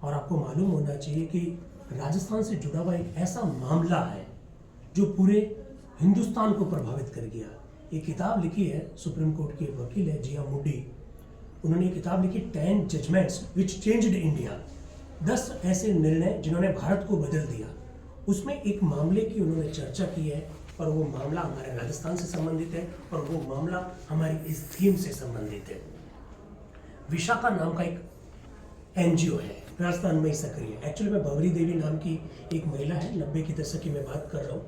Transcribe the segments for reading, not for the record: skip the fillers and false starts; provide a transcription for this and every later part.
और आपको मालूम होना चाहिए कि राजस्थान से जुड़ा हुआ एक ऐसा मामला है जो पूरे हिंदुस्तान को प्रभावित कर गया। ये किताब लिखी है सुप्रीम कोर्ट के वकील है जिया मुडी। उन्होंने ये किताब लिखी 10 जजमेंट्स विच चेंज्ड इंडिया, 10 ऐसे निर्णय जिन्होंने भारत को बदल दिया। उसमें एक मामले की उन्होंने चर्चा की है और वो मामला हमारे राजस्थान से संबंधित है और वो मामला हमारी इस थीम से संबंधित है। विशाखा नाम का एक एनजीओ है राजस्थान में सक्रिय। एक्चुअली में भवरी देवी नाम की एक महिला है, 90 की दशक की मैं बात कर रहा हूँ।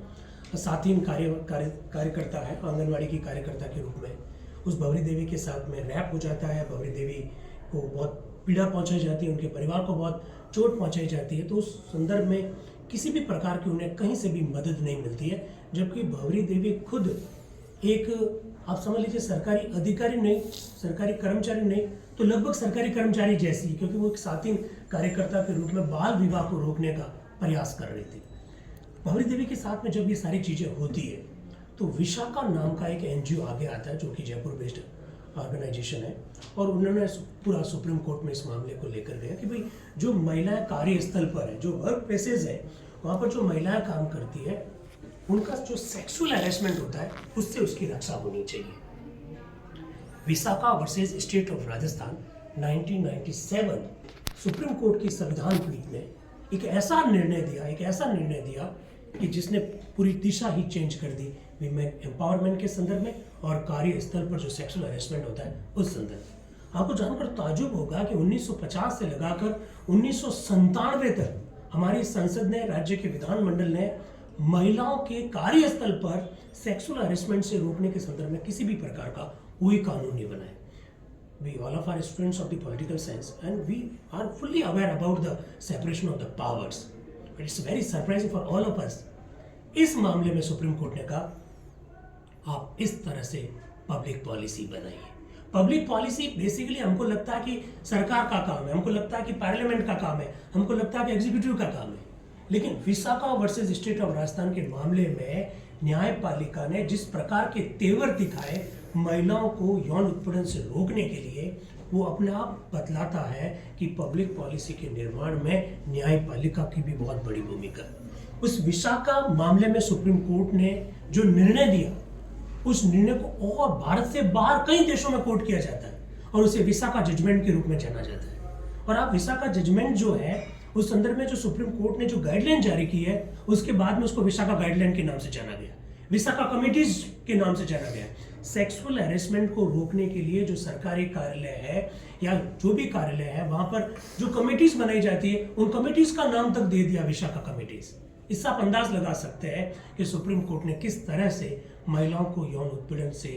साथ ही कार्यकर्ता है, आंगनवाड़ी की कार्यकर्ता के रूप में। उस भवरी देवी के साथ में रैप हो जाता है, भवरी देवी को बहुत पीड़ा पहुंचाई जाती है, उनके परिवार को बहुत चोट पहुंचाई जाती है। तो उस संदर्भ में किसी भी प्रकार की उन्हें कहीं से भी मदद नहीं मिलती है, जबकि भवरी देवी खुद एक, आप समझ लीजिए, सरकारी अधिकारी नहीं, सरकारी कर्मचारी नहीं, तो लगभग सरकारी कर्मचारी जैसी, क्योंकि वो एक साथी कार्यकर्ता के रूप में बाल विवाह को रोकने का प्रयास कर रही थी। भवरी देवी के साथ में जब ये सारी चीजें होती है तो विशाखा नाम का एक एनजीओ आगे आता है जो कि जयपुर बेस्ड ऑर्गेनाइजेशन है, और उन्होंने पूरा सुप्रीम कोर्ट में इस मामले को लेकर गया कि भाई जो महिलाएं कार्यस्थल पर है, जो वर्क प्लेसेस है, वहाँ पर जो महिलाएं काम करती है, उनका जो सेक्सुअल हैरेसमेंट होता है उससे उसकी रक्षा होनी चाहिए। Vishakha versus state of Rajasthan 1997 supreme court की संविधान पीठ ने एक ऐसा निर्णय दिया कि जिसने पूरी दिशा ही चेंज कर दी विमेन एम्पावरमेंट के संदर्भ में और कार्यस्थल पर जो सेक्सुअल हैरेसमेंट होता है उस संदर्भ। आपको जानकर ताज्जुब होगा कि 1950 से लगाकर 1997 तक हमारी संसद ने, राज्य के विधानमंडल ने महिलाओं के कार्यस्थल पर सेक्सुअल हैरेसमेंट से रोकने के संदर्भ में किसी भी प्रकार का कोई कानून नहीं बनाया। We all of are students of the political science and we are fully aware about the separation of the powers. But it's very surprising for all of us. इस मामले में सुप्रीम कोर्ट ने कहा आप इस तरह से पब्लिक पॉलिसी बनाइए। पब्लिक पॉलिसी बेसिकली हमको लगता है कि सरकार का काम है, हमको लगता है कि पार्लियामेंट का काम है, हमको लगता है कि एग्जीक्यूटिव का काम है। लेकिन Vishakha versus state of Rajasthan के मामले में न्यायपालिका ने जिस प्रकार के तेवर दिखाए महिलाओं को यौन उत्पीड़न से रोकने के लिए, वो अपने आप बतलाता है कि पब्लिक पॉलिसी के निर्माण में न्यायपालिका की भी बहुत बड़ी भूमिका। उस विशाखा मामले में सुप्रीम कोर्ट ने जो निर्णय दिया, उस निर्णय को और भारत से बाहर कई देशों में कोर्ट किया जाता है और उसे विशाखा जजमेंट के रूप में जाना जाता है। और आप विशाखा जजमेंट जो है उस संदर्भ में जो सुप्रीम कोर्ट ने जो गाइडलाइन जारी की है, उसके बाद में उसको विशाखा गाइडलाइन के नाम से जाना गया, विशाखा कमिटीज के नाम से जाना गया। सेक्सुअल हैरेसमेंट को रोकने के लिए जो सरकारी कार्यालय है या जो भी कार्यालय है, वहां पर जो कमिटीज बनाई जाती है, उन कमिटीज का नाम तक दे दिया विशाखा कमिटीज। इससे आप अंदाज लगा सकते हैं कि सुप्रीम कोर्ट ने किस तरह से महिलाओं को यौन उत्पीड़न से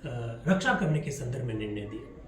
रक्षा करने के संदर्भ में निर्णय दिया।